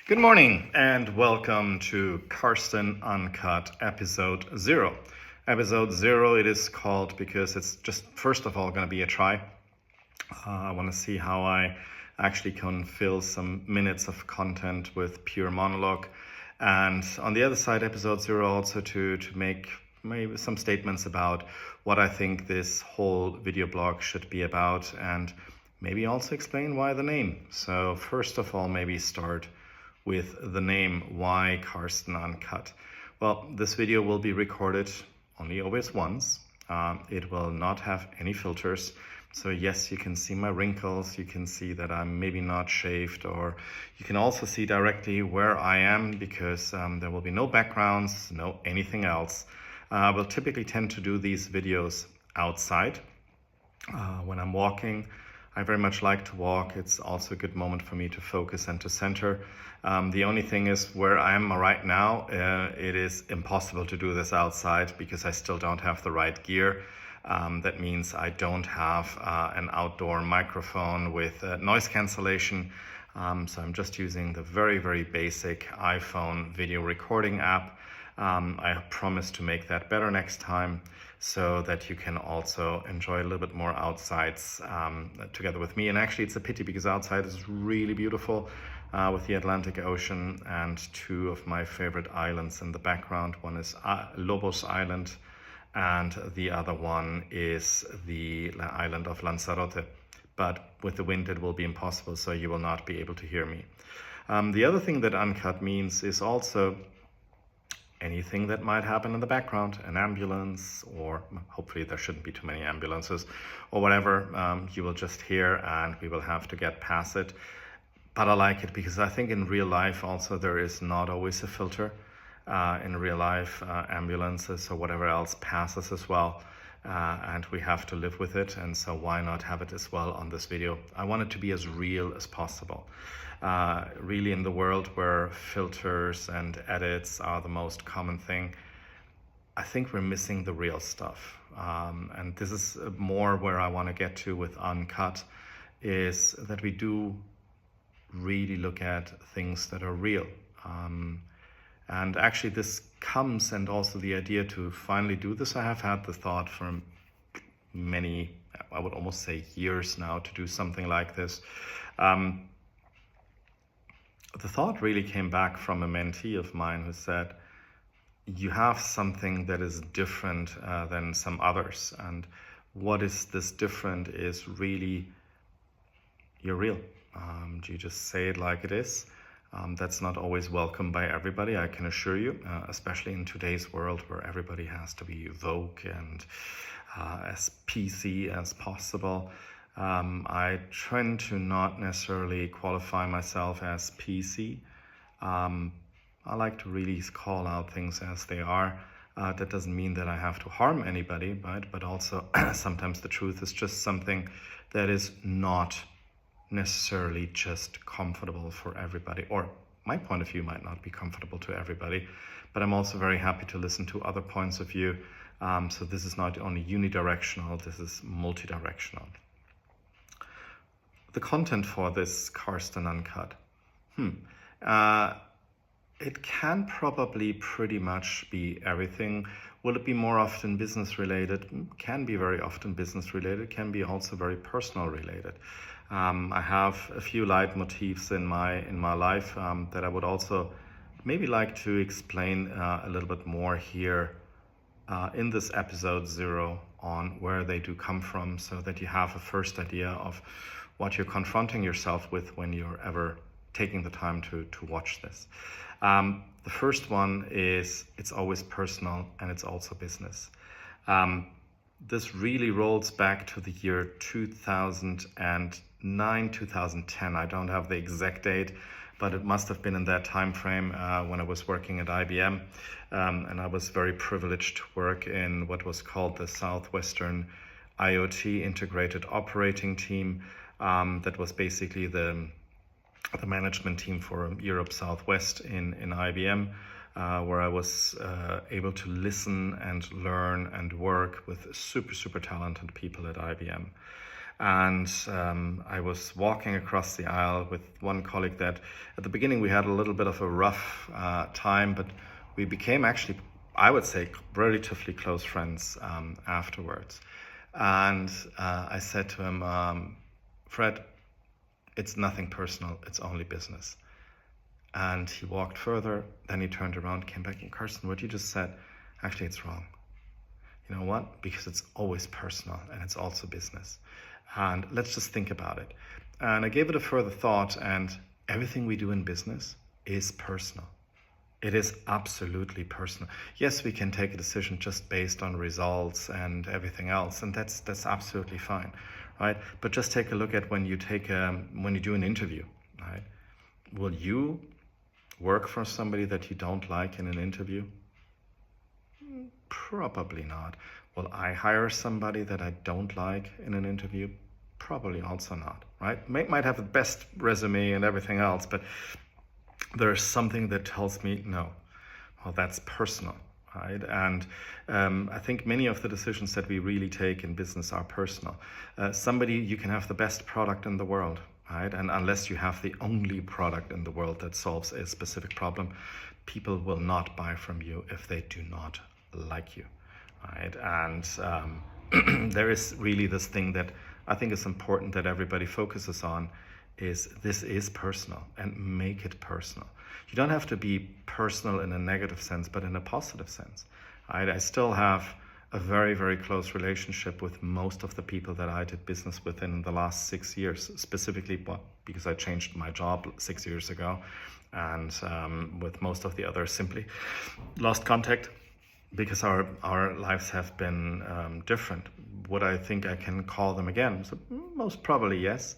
Good morning and welcome to Karsten Uncut Episode 0. Episode 0 it is called because it's just first of all going to be a try. I want to see how I actually can fill some minutes of content with pure monologue. And on the other side, Episode 0 also to make maybe some statements about what I think this whole video blog should be about, and maybe also explain why the name. So first of all, maybe start with the name, why Karsten Uncut. Well, this video will be recorded only always once. It will not have any filters. So yes, you can see my wrinkles, you can see that I'm maybe not shaved, or you can also see directly where I am because there will be no backgrounds, no anything else. We'll typically tend to do these videos outside when I'm walking. I very much like to walk. It's also a good moment for me to focus and to center. The only thing is where I am right now, it is impossible to do this outside because I still don't have the right gear. That means I don't have an outdoor microphone with noise cancellation. So I'm just using the very, very basic iPhone video recording app. I promise to make that better next time so that you can also enjoy a little bit more outsides together with me. And actually it's a pity because outside is really beautiful with the Atlantic Ocean and two of my favorite islands in the background. One is Lobos Island and the other one is the island of Lanzarote. But with the wind it will be impossible, so you will not be able to hear me. The other thing that uncut means is also anything that might happen in the background, an ambulance, or hopefully there shouldn't be too many ambulances, or whatever, you will just hear and we will have to get past it. But I like it because I think in real life also there is not always a filter. In real life, ambulances or whatever else passes as well. And we have to live with it, and so why not have it as well on this video? I want it to be as real as possible. Really, in the world where filters and edits are the most common thing, I think we're missing the real stuff. And this is more where I want to get to with Uncut, is that we do really look at things that are real. And actually this comes, and also the idea to finally do this, I have had the thought for many, I would almost say years now, to do something like this. The thought really came back from a mentee of mine who said, you have something that is different than some others. And what is this different is really, you're real. You just say it like it is. That's not always welcome by everybody, I can assure you, especially in today's world where everybody has to be woke and as PC as possible. I tend to not necessarily qualify myself as PC. I like to really call out things as they are. That doesn't mean that I have to harm anybody, right? But also sometimes the truth is just something that is not necessarily just comfortable for everybody, or my point of view might not be comfortable to everybody, but I'm also very happy to listen to other points of view. So this is not only unidirectional, this is multi-directional. The content for this Karsten Uncut. It can probably pretty much be everything. Will it be more often business related? Can be very often business related, can be also very personal related. I have a few leitmotifs in my life that I would also maybe like to explain a little bit more here in this episode 0 on where they do come from, so that you have a first idea of what you're confronting yourself with when you're ever taking the time to watch this. The first one is it's always personal and it's also business. This really rolls back to the year 2009, 2010. I don't have the exact date, but it must have been in that time frame when I was working at IBM. And I was very privileged to work in what was called the Southwestern IoT Integrated Operating Team. That was basically the management team for Europe Southwest in IBM, where I was able to listen and learn and work with super talented people at IBM. And I was walking across the aisle with one colleague that at the beginning we had a little bit of a rough time, but we became actually, I would say, relatively close friends afterwards. And I said to him, Fred, it's nothing personal, it's only business. And he walked further, then he turned around, came back, and Karsten, what you just said, actually it's wrong. You know what? Because it's always personal and it's also business. And let's just think about it. And I gave it a further thought, and everything we do in business is personal. It is absolutely personal. Yes, we can take a decision just based on results and everything else, and that's absolutely fine, right? But just take a look at when you do an interview, right? Will you work for somebody that you don't like in an interview? Probably not. Will I hire somebody that I don't like in an interview? Probably also not, right? Might have the best resume and everything else, but there's something that tells me no. Well, that's personal, right? And I think many of the decisions that we really take in business are personal. You can have the best product in the world, right? And unless you have the only product in the world that solves a specific problem, people will not buy from you if they do not like you, right? And there is really this thing that I think is important that everybody focuses on, is this is personal, and make it personal. You don't have to be personal in a negative sense, but in a positive sense, right? I still have a very, very close relationship with most of the people that I did business with in the last 6 years, specifically because I changed my job 6 years ago, and with most of the others simply lost contact because our lives have been different. Would I think I can call them again? So most probably yes.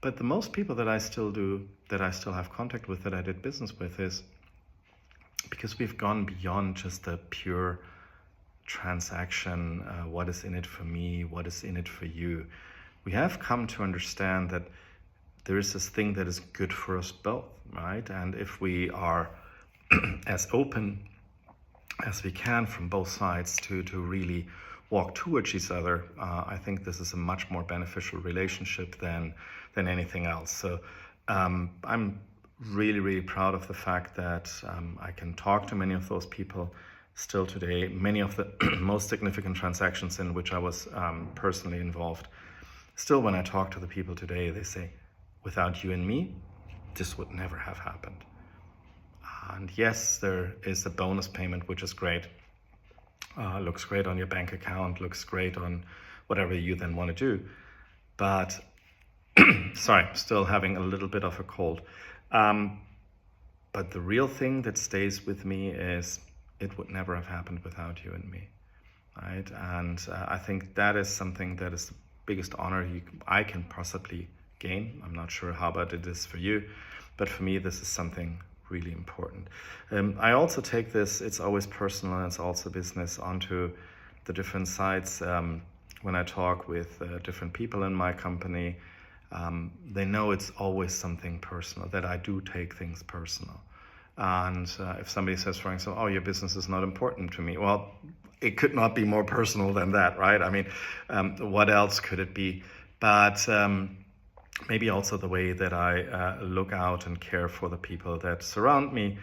But the most people that I still have contact with, that I did business with, is because we've gone beyond just a pure transaction, what is in it for me, what is in it for you. We have come to understand that there is this thing that is good for us both, right? And if we are as open as we can from both sides to really walk towards each other, I think this is a much more beneficial relationship than anything else. So I'm really, really proud of the fact that I can talk to many of those people still today. Many of the most significant transactions in which I was personally involved, still when I talk to the people today, they say, without you and me, this would never have happened. And yes, there is a bonus payment, which is great. Looks great on your bank account, looks great on whatever you then want to do. But, sorry, still having a little bit of a cold. But the real thing that stays with me is it would never have happened without you and me, right? And I think that is something that is the biggest honor I can possibly gain. I'm not sure how about it is for you, but for me, this is something really important. I also take this, it's always personal and it's also business, onto the different sides. When I talk with different people in my company, they know it's always something personal, that I do take things personal. And if somebody says, for example, oh, your business is not important to me, well, it could not be more personal than that, right? I mean, what else could it be? But maybe also the way that I look out and care for the people that surround me,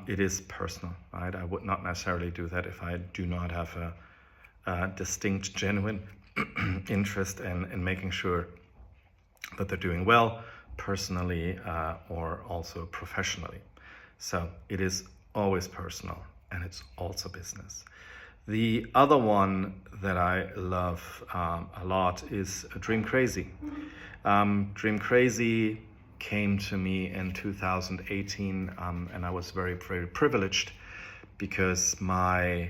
it is personal, right? I would not necessarily do that if I do not have a distinct, genuine interest in making sure that they're doing well, personally or also professionally. So it is always personal, and it's also business. The other one that I love a lot is Dream Crazy. Dream Crazy came to me in 2018, and I was very, very privileged because my,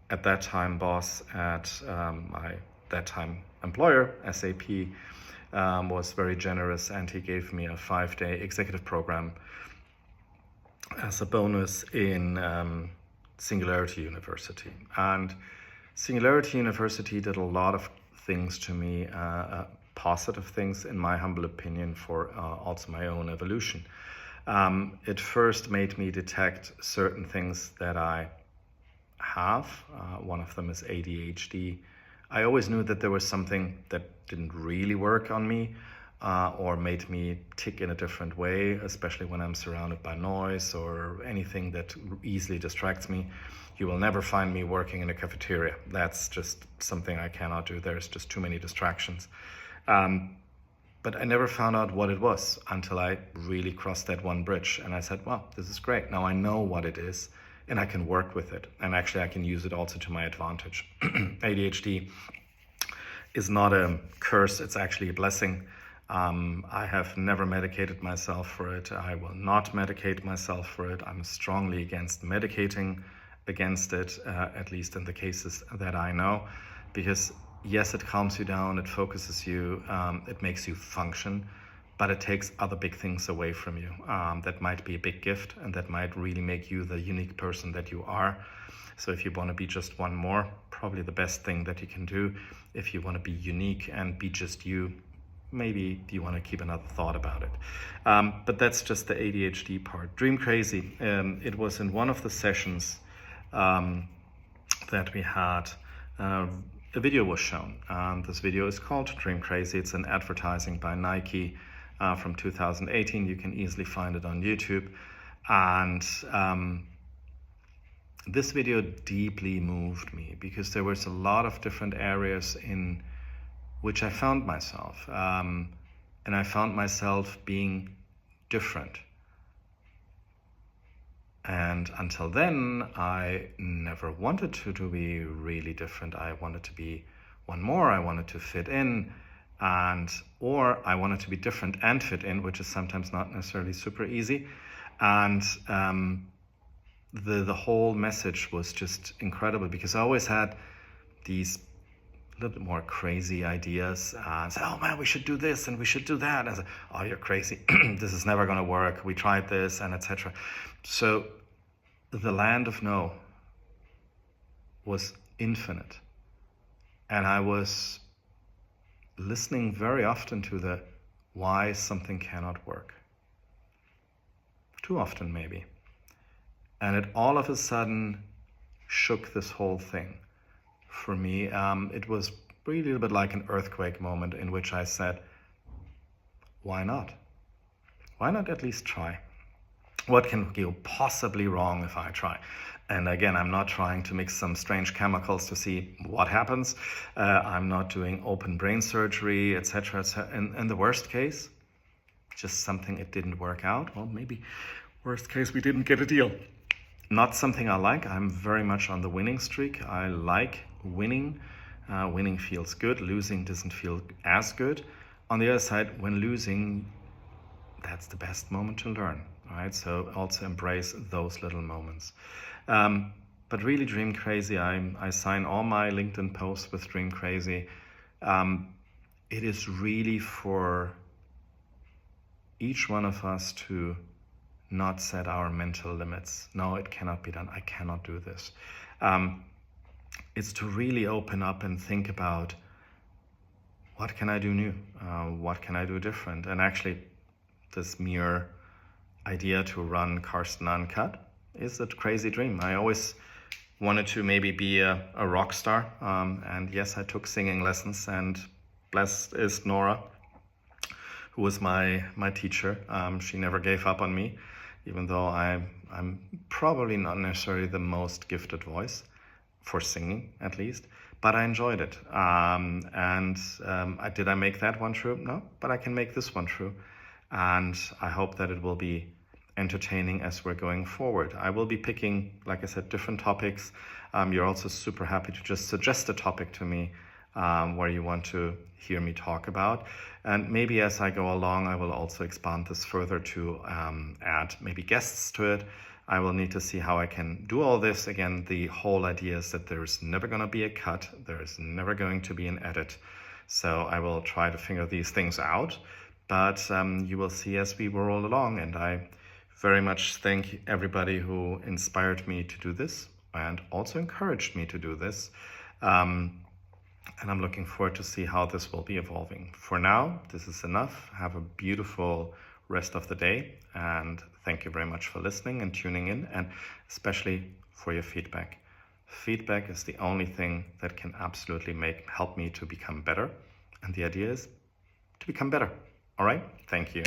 at that time, boss at my that time employer, SAP, was very generous, and he gave me a 5-day executive program as a bonus in Singularity University. And Singularity University did a lot of things to me, positive things in my humble opinion, for also my own evolution. It first made me detect certain things that I have. One of them is ADHD. I always knew that there was something that didn't really work on me, or made me tick in a different way, especially when I'm surrounded by noise or anything that easily distracts me. You will never find me working in a cafeteria. That's just something I cannot do. There's just too many distractions. But I never found out what it was until I really crossed that one bridge. And I said, wow, this is great. Now I know what it is and I can work with it. And actually I can use it also to my advantage. ADHD is not a curse, it's actually a blessing. I have never medicated myself for it. I will not medicate myself for it. I'm strongly against medicating against it, at least in the cases that I know, because yes, it calms you down, it focuses you, it makes you function, but it takes other big things away from you. That might be a big gift, and that might really make you the unique person that you are. So if you want to be just one more, probably the best thing that you can do. If you want to be unique and be just you, maybe you want to keep another thought about it. But that's just the ADHD part. Dream Crazy, it was in one of the sessions that we had, a video was shown. This video is called Dream Crazy. It's an advertising by Nike from 2018. You can easily find it on YouTube. And this video deeply moved me because there was a lot of different areas in which I found myself. And I found myself being different. And until then, I never wanted to be really different. I wanted to be one more. I wanted to fit in, or I wanted to be different and fit in, which is sometimes not necessarily super easy. And the whole message was just incredible because I always had these a little bit more crazy ideas and say, oh man, we should do this and we should do that. And I said, oh, you're crazy. This is never going to work. We tried this and etc. So the land of no was infinite. And I was listening very often to the why something cannot work. Too often maybe. And it all of a sudden shook this whole thing. For me, it was really a little bit like an earthquake moment in which I said, why not? Why not at least try? What can go possibly wrong if I try? And again, I'm not trying to mix some strange chemicals to see what happens. I'm not doing open brain surgery, etc. In the worst case, just something it didn't work out. Well, maybe worst case, we didn't get a deal. Not something I like. I'm very much on the winning streak. I like winning. Winning feels good. Losing doesn't feel as good. On the other side, when losing, that's the best moment to learn. Right? So also embrace those little moments. But really, Dream Crazy. I sign all my LinkedIn posts with Dream Crazy. It is really for each one of us to not set our mental limits. No, it cannot be done. I cannot do this. It's to really open up and think about what can I do new? What can I do different? And actually, this mere idea to run Karsten Uncut is a crazy dream. I always wanted to maybe be a rock star. And yes, I took singing lessons, and blessed is Nora, who was my teacher. She never gave up on me, even though I'm probably not necessarily the most gifted voice for singing, at least, but I enjoyed it. Did I make that one true? No, but I can make this one true. And I hope that it will be entertaining as we're going forward. I will be picking, like I said, different topics. You're also super happy to just suggest a topic to me where you want to hear me talk about. And maybe as I go along, I will also expand this further to add maybe guests to it. I will need to see how I can do all this. Again, the whole idea is that there's never going to be a cut. There is never going to be an edit. So I will try to figure these things out. But you will see as we roll along. And I very much thank everybody who inspired me to do this and also encouraged me to do this. And I'm looking forward to see how this will be evolving. For now, this is enough. Have a beautiful rest of the day. And thank you very much for listening and tuning in, and especially for your feedback. Feedback is the only thing that can absolutely help me to become better. And the idea is to become better. All right? Thank you.